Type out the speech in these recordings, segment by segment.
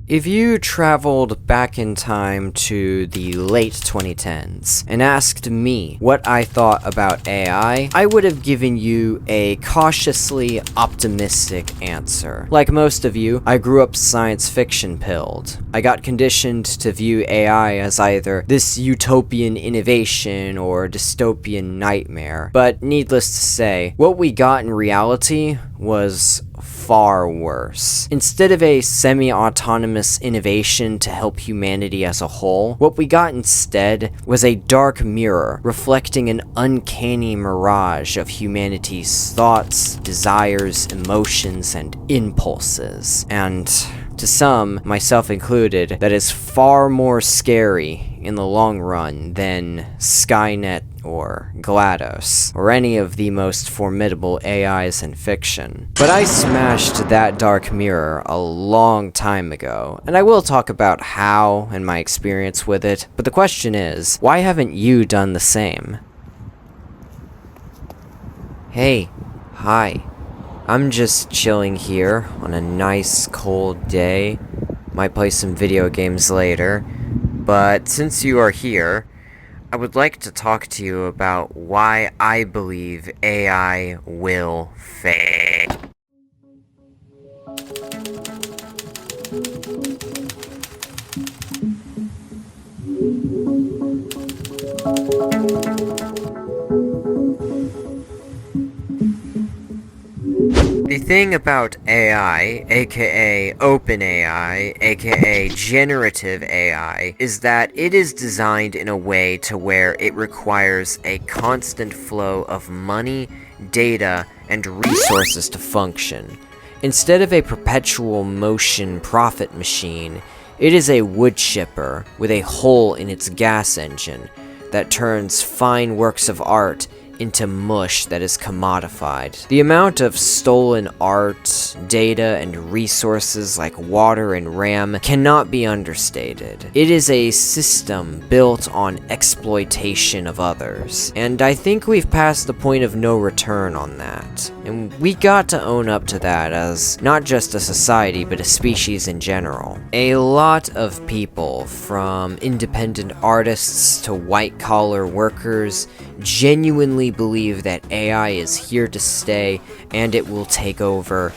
If you traveled back in time to the late 2010s and asked me what I thought about AI, I would have given you a cautiously optimistic answer. Like most of you, I grew up science fiction pilled. I got conditioned to view AI as either this utopian innovation or dystopian nightmare. But needless to say, what we got in reality was far worse. Instead of a semi-autonomous innovation to help humanity as a whole, what we got instead was a dark mirror reflecting an uncanny mirage of humanity's thoughts, desires, emotions, and impulses. And to some, myself included, that is far more scary in the long run than Skynet or GLaDOS, or any of the most formidable AIs in fiction. But I smashed that dark mirror a long time ago, and I will talk about how and my experience with it, but the question is, why haven't you done the same? Hey, hi. I'm just chilling here on a nice cold day. Might play some video games later, but since you are here, I would like to talk to you about why I believe AI will fail. The thing about AI, aka OpenAI, aka generative AI, is that it is designed in a way to where it requires a constant flow of money, data, and resources to function. Instead of a perpetual motion profit machine, it is a wood chipper with a hole in its gas engine that turns fine works of art into mush that is commodified. The amount of stolen art, data, and resources like water and RAM cannot be understated. It is a system built on exploitation of others, and I think we've passed the point of no return on that. And we got to own up to that as not just a society, but a species in general. A lot of people, from independent artists to white-collar workers, genuinely believe that AI is here to stay and it will take over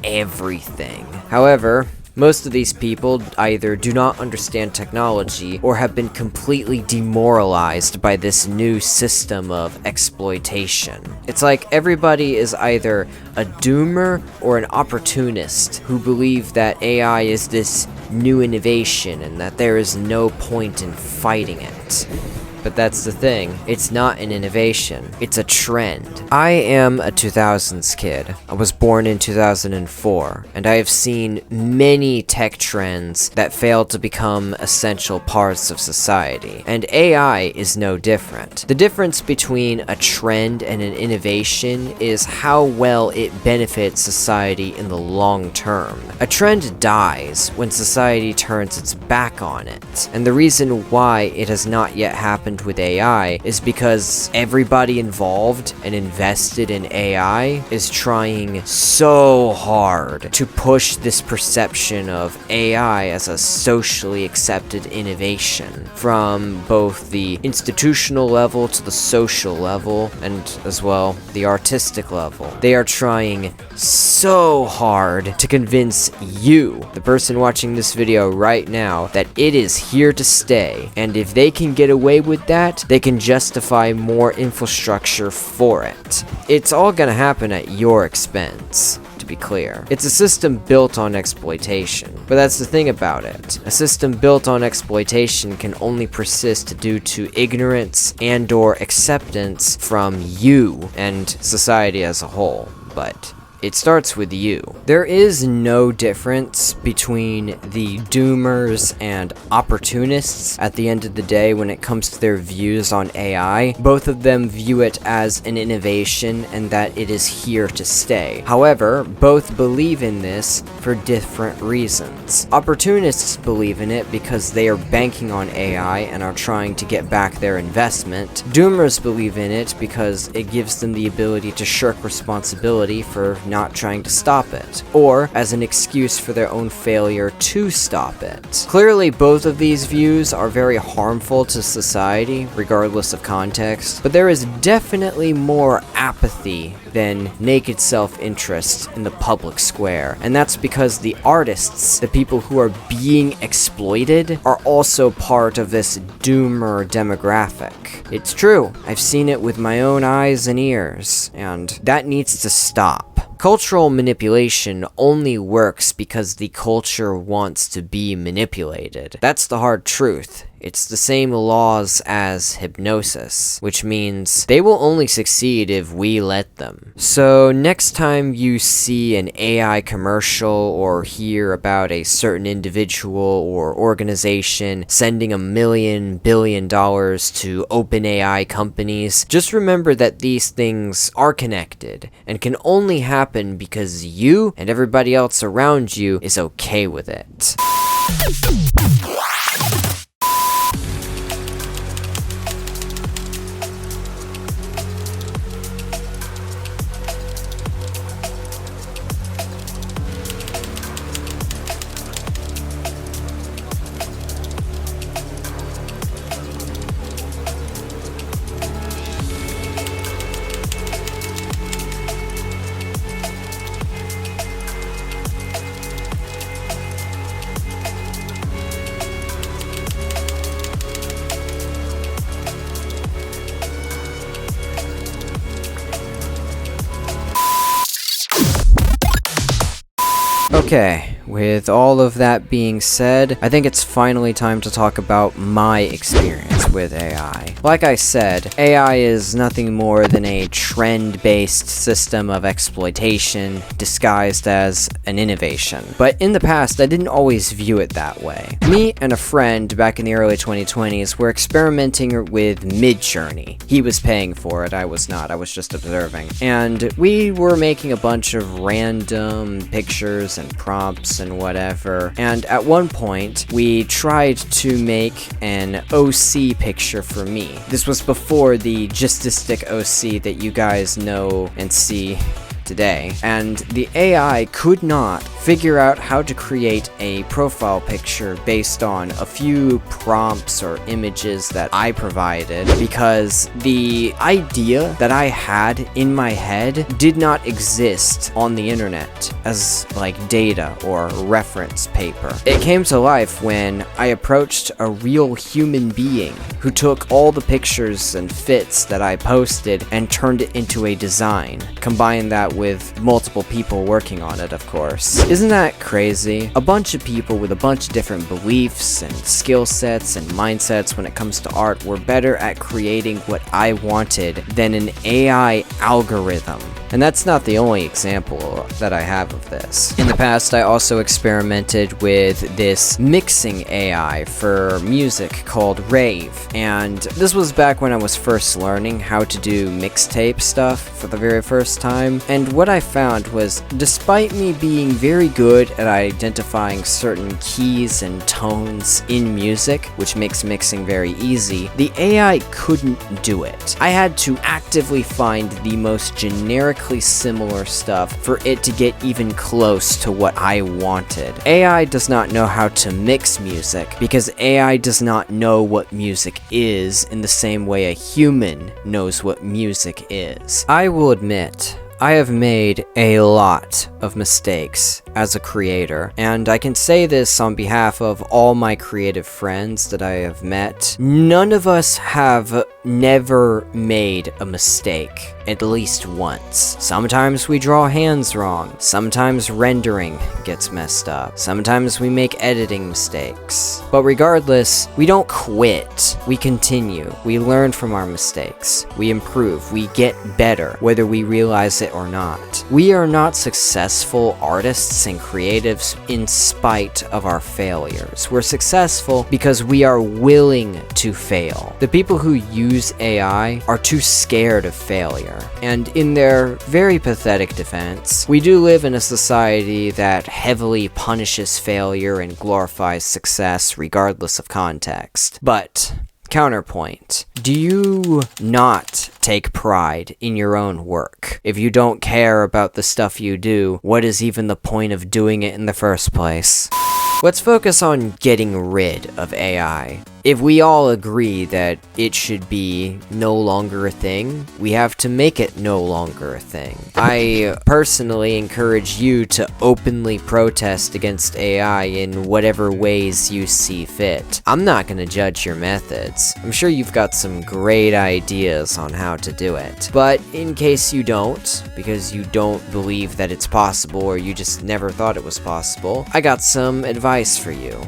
everything. However, most of these people either do not understand technology or have been completely demoralized by this new system of exploitation. It's like everybody is either a doomer or an opportunist who believe that AI is this new innovation and that there is no point in fighting it. But that's the thing, it's not an innovation, it's a trend. I am a 2000s kid. I was born in 2004, and I have seen many tech trends that failed to become essential parts of society. And AI is no different. The difference between a trend and an innovation is how well it benefits society in the long term. A trend dies when society turns its back on it, and the reason why it has not yet happened with AI is because everybody involved and invested in AI is trying so hard to push this perception of AI as a socially accepted innovation from both the institutional level to the social level and as well the artistic level. They are trying so hard to convince you, the person watching this video right now, that it is here to stay, and if they can get away with that, they can justify more infrastructure for it. It's all gonna happen at your expense, to be clear. It's a system built on exploitation, but that's the thing about it. A system built on exploitation can only persist due to ignorance and/or acceptance from you and society as a whole, but it starts with you. There is no difference between the doomers and opportunists at the end of the day when it comes to their views on AI. Both of them view it as an innovation and that it is here to stay. However, both believe in this for different reasons. Opportunists believe in it because they are banking on AI and are trying to get back their investment. Doomers believe in it because it gives them the ability to shirk responsibility for not trying to stop it, or as an excuse for their own failure to stop it. Clearly, both of these views are very harmful to society, regardless of context, but there is definitely more apathy than naked self-interest in the public square, and that's because the artists, the people who are being exploited, are also part of this doomer demographic. It's true, I've seen it with my own eyes and ears, and that needs to stop. Cultural manipulation only works because the culture wants to be manipulated. That's the hard truth. It's the same laws as hypnosis, which means they will only succeed if we let them. So next time you see an AI commercial or hear about a certain individual or organization sending $1 billion to OpenAI companies, just remember that these things are connected and can only happen because you and everybody else around you is okay with it. Okay, with all of that being said, I think it's finally time to talk about my experience with AI. Like I said, AI is nothing more than a trend-based system of exploitation disguised as an innovation. But in the past, I didn't always view it that way. Me and a friend back in the early 2020s were experimenting with Midjourney. He was paying for it, I was not, I was just observing. And we were making a bunch of random pictures and prompts and whatever, and at one point we tried to make an OC picture for me. This was before the Justistic OC that you guys know and see today, and the AI could not figure out how to create a profile picture based on a few prompts or images that I provided, because the idea that I had in my head did not exist on the internet as like data or reference paper. It came to life when I approached a real human being who took all the pictures and fits that I posted and turned it into a design. Combine that with multiple people working on it, of course. Isn't that crazy? A bunch of people with a bunch of different beliefs and skill sets and mindsets when it comes to art were better at creating what I wanted than an AI algorithm. And that's not the only example that I have of this. In the past, I also experimented with this mixing AI for music called Rave, and this was back when I was first learning how to do mixtape stuff for the very first time, and what I found was, despite me being very good at identifying certain keys and tones in music, which makes mixing very easy, the AI couldn't do it. I had to actively find the most generically similar stuff for it to get even close to what I wanted. AI does not know how to mix music because AI does not know what music is in the same way a human knows what music is. I will admit, I have made a lot of mistakes as a creator, and I can say this on behalf of all my creative friends that I have met. None of us have never made a mistake, at least once. Sometimes we draw hands wrong, sometimes rendering gets messed up, sometimes we make editing mistakes. But regardless, we don't quit. We continue. We learn from our mistakes. We improve. We get better, whether we realize it or not. We are not successful artists and creatives in spite of our failures. We're successful because we are willing to fail. The people who use AI are too scared of failure. And in their very pathetic defense, we do live in a society that heavily punishes failure and glorifies success regardless of context. But Counterpoint. Do you not take pride in your own work? If you don't care about the stuff you do, what is even the point of doing it in the first place? Let's focus on getting rid of AI. If we all agree that it should be no longer a thing, we have to make it no longer a thing. I personally encourage you to openly protest against AI in whatever ways you see fit. I'm not gonna judge your methods. I'm sure you've got some great ideas on how to do it. But in case you don't, because you don't believe that it's possible or you just never thought it was possible, I got some advice for you.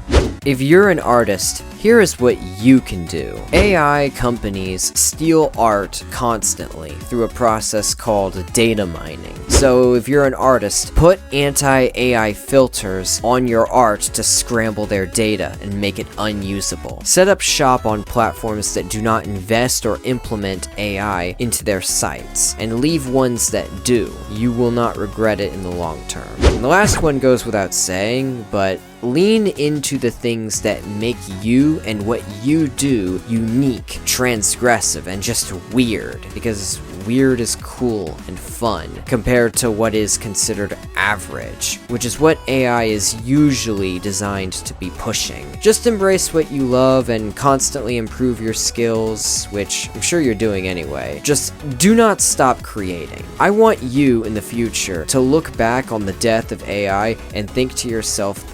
If you're an artist, here is what you can do. AI companies steal art constantly through a process called data mining. So if you're an artist, put anti-AI filters on your art to scramble their data and make it unusable. Set up shop on platforms that do not invest or implement AI into their sites, and leave ones that do. You will not regret it in the long term. And the last one goes without saying, but lean into the things that make you and what you do unique, transgressive, and just weird, because weird is cool and fun compared to what is considered average, which is what AI is usually designed to be pushing. Just embrace what you love and constantly improve your skills, which I'm sure you're doing anyway. Just do not stop creating. I want you in the future to look back on the death of AI and think to yourself,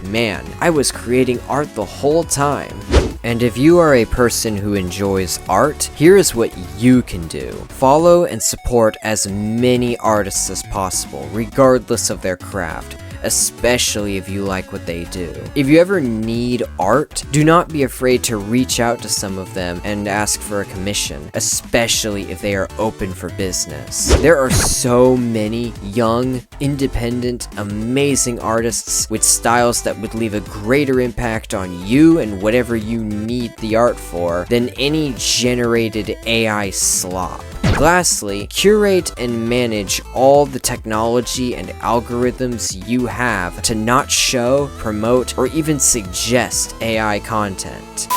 man, I was creating art the whole time. And if you are a person who enjoys art, here is what you can do. Follow and support as many artists as possible, regardless of their craft, especially if you like what they do. If you ever need art, do not be afraid to reach out to some of them and ask for a commission, especially if they are open for business. There are so many young, independent, amazing artists with styles that would leave a greater impact on you and whatever you need the art for than any generated AI slop. Lastly, curate and manage all the technology and algorithms you have to not show, promote, or even suggest AI content.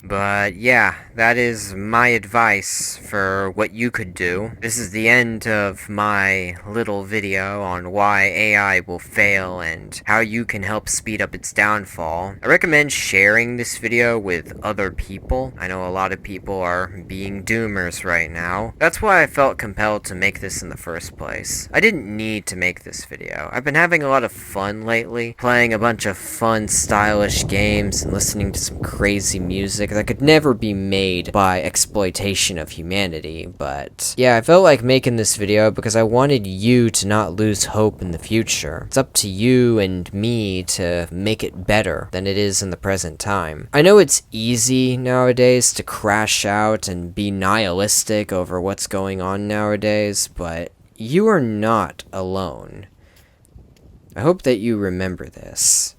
But yeah, that is my advice for what you could do. This is the end of my little video on why AI will fail and how you can help speed up its downfall. I recommend sharing this video with other people. I know a lot of people are being doomers right now. That's why I felt compelled to make this in the first place. I didn't need to make this video. I've been having a lot of fun lately, playing a bunch of fun, stylish games and listening to some crazy music that could never be made by exploitation of humanity, but yeah, I felt like making this video because I wanted you to not lose hope in the future. It's up to you and me to make it better than it is in the present time. I know it's easy nowadays to crash out and be nihilistic over what's going on nowadays, but you are not alone. I hope that you remember this.